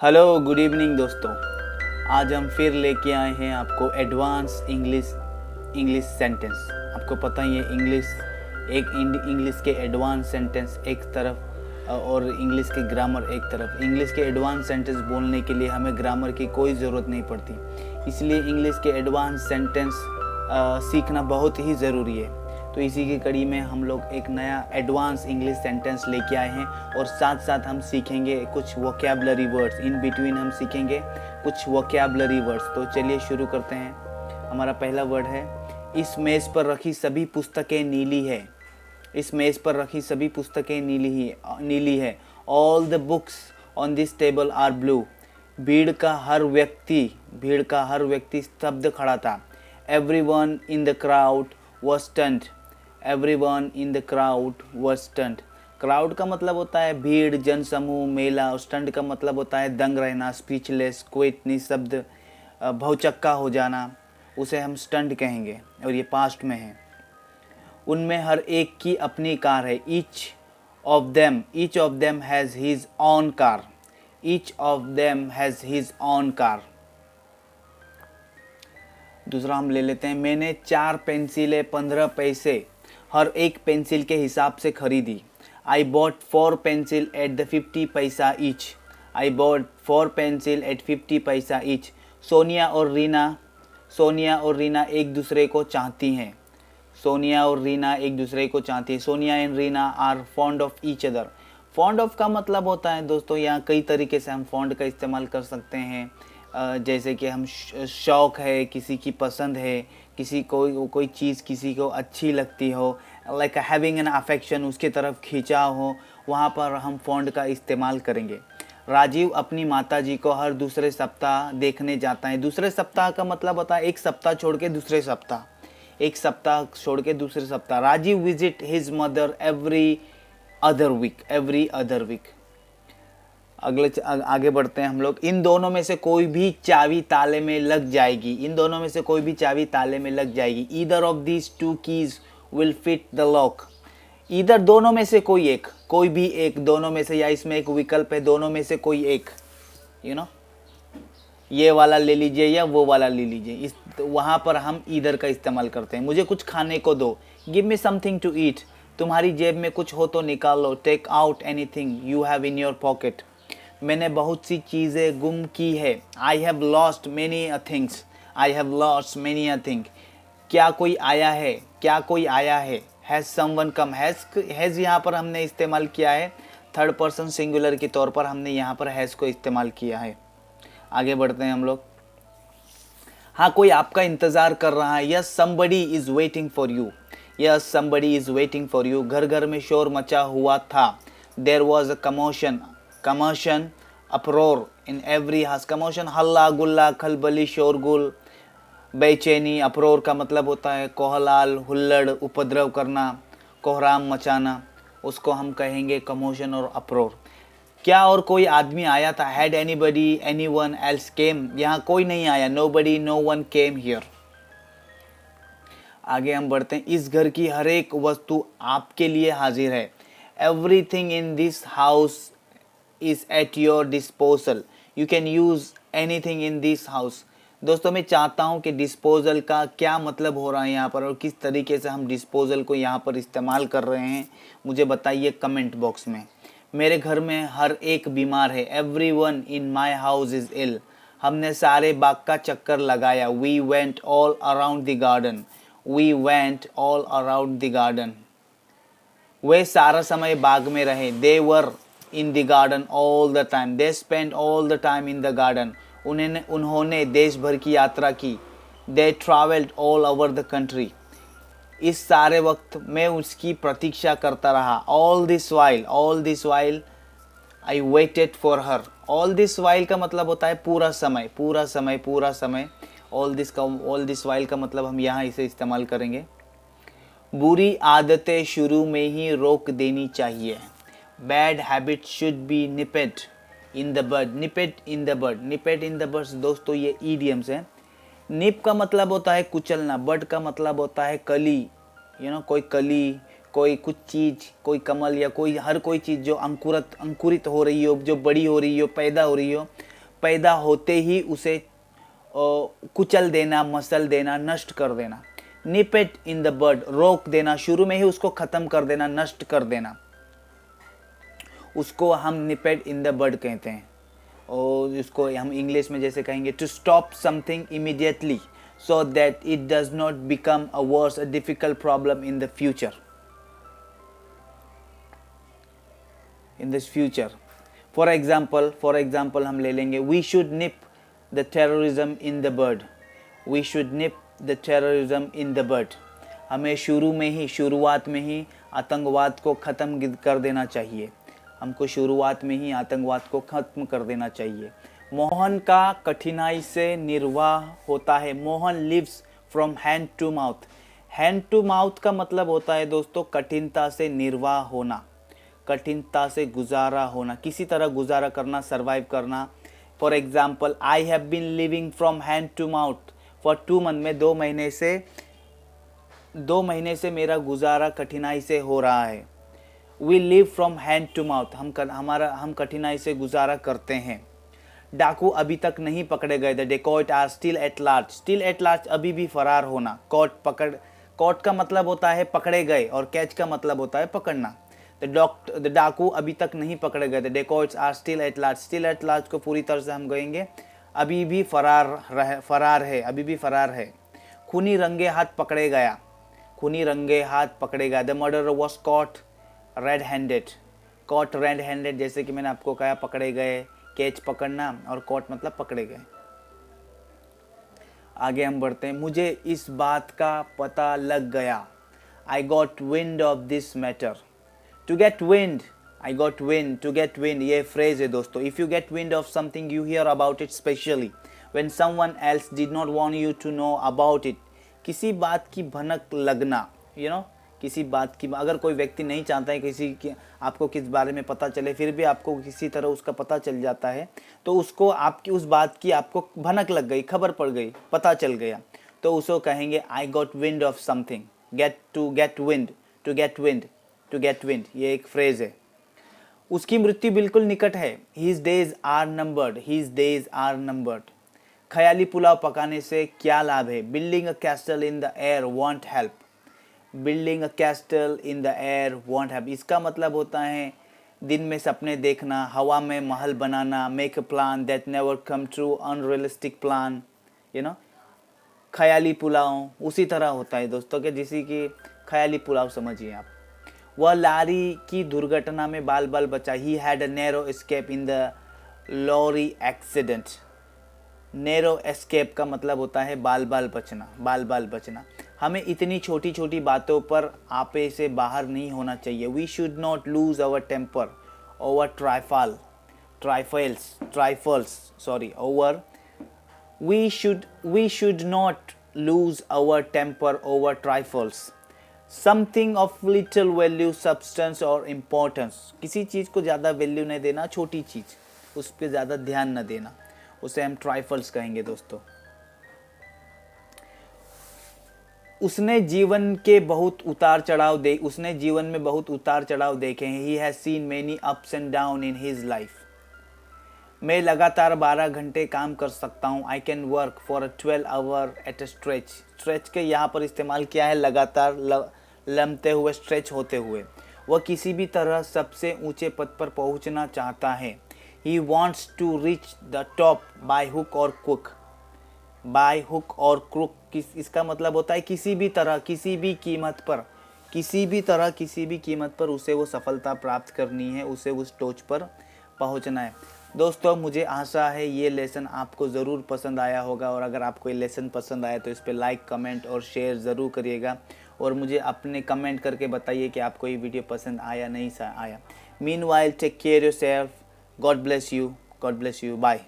Hello good evening दोस्तों। आज हम फिर लेके आए हैं आपको एडवांस इंग्लिश सेंटेंस। आपको पता ही है इंग्लिश के एडवांस सेंटेंस एक तरफ और इंग्लिश के ग्रामर एक तरफ। इंग्लिश के एडवांस सेंटेंस बोलने के लिए हमें ग्रामर की कोई ज़रूरत नहीं पड़ती, इसलिए इंग्लिश के एडवांस सेंटेंस सीखना बहुत ही ज़रूरी है। तो इसी की कड़ी में हम लोग एक नया एडवांस इंग्लिश सेंटेंस लेके आए हैं और साथ साथ हम सीखेंगे कुछ वोकैबुलरी वर्ड्स। इन बिटवीन हम सीखेंगे कुछ वोकैबुलरी वर्ड्स। तो चलिए शुरू करते हैं। हमारा पहला वर्ड है, इस मेज़ पर रखी सभी पुस्तकें नीली है। इस मेज़ पर रखी सभी पुस्तकें नीली है। All the books on this table are blue. भीड़ का हर व्यक्ति स्तब्ध खड़ा था। Everyone in the crowd was stunned. Everyone in the crowd was stunned. Crowd का मतलब होता है भीड़, जनसमूह, मेला। और स्टंट का मतलब होता है दंग रहना, स्पीचलेस, क्विट, निशब्द, भौचक्का हो जाना। उसे हम स्टंट कहेंगे और ये पास्ट में है। उनमें हर एक की अपनी कार है। each of them has his own car. each of them has his own car. दूसरा हम ले लेते हैं, मैंने 4 पेंसिलें 15 पैसे हर एक पेंसिल के हिसाब से खरीदी। I bought 4 pencil at the 50 paisa each. I bought 4 pencil at 50 paisa each. Sonia और रीना एक दूसरे को चाहती हैं। Sonia and Reena are fond of each other. Fond of का मतलब होता है दोस्तों, यहाँ कई तरीके से हम फॉन्ड का इस्तेमाल कर सकते हैं। जैसे कि हम शौक़ है, किसी की पसंद है, किसी कोई चीज़ किसी को अच्छी लगती हो, लाइक हैविंग एन अफेक्शन, उसके तरफ खिंचाव हो, वहाँ पर हम फॉन्ड का इस्तेमाल करेंगे। राजीव अपनी माताजी को हर दूसरे सप्ताह देखने जाता है। दूसरे सप्ताह का मतलब होता है एक सप्ताह छोड़ के दूसरे सप्ताह। Rajeev visit his mother every other week. आगे बढ़ते हैं हम लोग। इन दोनों में से कोई भी चाबी ताले में लग जाएगी। Either of these 2 keys will fit the lock. Either दोनों में से कोई एक, कोई भी एक, दोनों में से, या इसमें एक विकल्प है दोनों में से कोई एक, ये वाला ले लीजिए या वो वाला ले लीजिए। वहाँ पर हम ईदर का इस्तेमाल करते हैं। मुझे कुछ खाने को दो, give me something to eat. तुम्हारी जेब में कुछ हो तो निकाल लो, take out anything you have in your pocket. मैंने बहुत सी चीज़ें गुम की है। I have lost many a things. क्या कोई आया है। Has someone come. हैज़ यहाँ पर हमने इस्तेमाल किया है थर्ड पर्सन सिंगुलर के तौर पर, हमने यहाँ पर हैज़ को इस्तेमाल किया है। आगे बढ़ते हैं हम लोग। हाँ, कोई आपका इंतज़ार कर रहा है। Yes somebody is waiting for you. घर घर में शोर मचा हुआ था। There was a commotion uproar in every house. Commotion हल्ला गुल्ला, खलबली, शोरगुल, बेचैनी। अप्रोर का मतलब होता है कोहलाल, हुल्लड़, उपद्रव करना, कोहराम मचाना। उसको हम कहेंगे कमोशन और अप्रोर। क्या और कोई आदमी आया था। Had anybody anyone else came. यहाँ कोई नहीं आया। Nobody no one came here. आगे हम बढ़ते हैं। इस घर की हर एक वस्तु आपके लिए हाजिर है। Everything in this house is at your disposal. You can use anything in this house. दोस्तों, मैं चाहता हूँ कि डिस्पोजल का क्या मतलब हो रहा है यहाँ पर और किस तरीके से हम डिस्पोजल को यहाँ पर इस्तेमाल कर रहे हैं, मुझे बताइए कमेंट बॉक्स में। मेरे घर में हर एक बीमार है। Everyone in my house is ill. हमने सारे बाग का चक्कर लगाया। We went all around the garden. वे सारा समय बाग में रहे। They were in the garden all the time. They spent all the time in the garden. उन्होंने देश भर की यात्रा की। They traveled all over the country. इस सारे वक्त मैं उसकी प्रतीक्षा करता रहा। All this while I waited for her. All this while का मतलब होता है पूरा समय। All this while का मतलब हम यहाँ इसे इस्तेमाल करेंगे। बुरी आदतें शुरू में ही रोक देनी चाहिए। Bad habits should be nipped in the bud. दोस्तों, ये idioms हैं। निप का मतलब होता है कुचलना। बड का मतलब होता है कली। कोई कली, कोई कुछ चीज़, कोई कमल या हर कोई चीज़ जो अंकुरित हो रही हो, जो बड़ी हो रही हो, पैदा हो रही हो, पैदा होते ही उसे कुचल देना, मसल देना, नष्ट कर देना। निप इट इन द बड, रोक देना, शुरू में ही उसको खत्म कर देना, नष्ट कर देना, उसको हम निप इट इन द बड कहते हैं। और इसको हम इंग्लिश में जैसे कहेंगे to stop something immediately so that it does not become a worse a difficult problem in the future. For example हम ले लेंगे, we should nip the terrorism in the bud. We should nip the terrorism in the bud. हमें शुरुआत में ही आतंकवाद को ख़त्म कर देना चाहिए। हमको शुरुआत में ही आतंकवाद को ख़त्म कर देना चाहिए। मोहन का कठिनाई से निर्वाह होता है। Mohan lives from hand to mouth. Hand to mouth का मतलब होता है दोस्तों कठिनता से निर्वाह होना, कठिनता से गुजारा होना, किसी तरह गुजारा करना, सर्वाइव करना। For example, I have been living from hand to mouth for 2 month में 2 महीने से मेरा गुजारा कठिनाई से हो रहा है। We live from hand to mouth, हम कठिनाई से गुजारा करते हैं। डाकू अभी तक नहीं पकड़े गए। The dacoit are still at large. Still at large अभी भी फरार होना। कॉट का मतलब होता है पकड़े गए और कैच का मतलब होता है पकड़ना। द डाकू अभी तक नहीं पकड़े गए। The dacoits are still at large. Still at large को पूरी तरह से हम कहेंगे अभी भी फरार है, अभी भी फरार है। खूनी रंगे हाथ पकड़े गया। खूनी रंगे हाथ पकड़े गया। The murderer was caught red handed. Cot red handed जैसे कि मैंने आपको कहा पकड़े गए, कैच पकड़ना, और कॉट मतलब पकड़े गए। आगे हम बढ़ते हैं। मुझे इस बात का पता लग गया। I got wind of this matter. To get wind, I got wind, to get wind, ये फ्रेज है दोस्तों। If you get wind of something you hear about it specially when someone else did not want you to know about it. किसी बात की भनक लगना, किसी बात की, अगर कोई व्यक्ति नहीं चाहता है आपको किस बारे में पता चले, फिर भी आपको किसी तरह उसका पता चल जाता है, तो उसको आपकी उस बात की आपको भनक लग गई, खबर पड़ गई, पता चल गया, तो उसको कहेंगे I got wind of something. Get wind, ये एक फ्रेज है। उसकी मृत्यु बिल्कुल निकट है। His days are numbered। ख्याली पुलाव पकाने से क्या लाभ है? Building a castle in the air won't help। Building a castle in the air won't help। इसका मतलब होता है दिन में सपने देखना, हवा में महल बनाना, make a plan that never come true, unrealistic plan, ख्याली पुलाव उसी तरह होता है दोस्तों के जैसे कि ख्याली पुलाव समझिए आप। वह लारी की दुर्घटना में बाल बाल बचा। He had a narrow escape in the lorry accident. Narrow escape का मतलब होता है बाल बाल बचना। हमें इतनी छोटी छोटी बातों पर आपे से बाहर नहीं होना चाहिए। We should not lose our temper over we should not lose our temper over trifles. Something of little value, substance और इम्पोर्टेंस। किसी चीज़ को ज़्यादा वैल्यू नहीं देना, छोटी चीज़ उस पर ज़्यादा ध्यान न देना, उसे हम ट्राइफल्स कहेंगे दोस्तों। उसने जीवन में बहुत उतार चढ़ाव देखे हैं। He has seen many ups and down in his life. मैं लगातार 12 घंटे काम कर सकता हूँ। I can work for 12 hour at a stretch के यहाँ पर इस्तेमाल किया है लगातार, लंबते हुए, स्ट्रेच होते हुए। वह किसी भी तरह सबसे ऊंचे पद पर पहुंचना चाहता है। He wants to reach the top by hook और क्रुक। इसका मतलब होता है किसी भी कीमत पर उसे वो सफलता प्राप्त करनी है, उसे उस टोच पर पहुंचना है। दोस्तों मुझे आशा है ये लेसन आपको ज़रूर पसंद आया होगा, और अगर आपको ये लेसन पसंद आया तो इस पर लाइक, कमेंट और शेयर ज़रूर करिएगा, और मुझे अपने कमेंट करके बताइए कि आपको ये वीडियो पसंद आया नहीं आया। Meanwhile take care yourself. God bless you. Bye.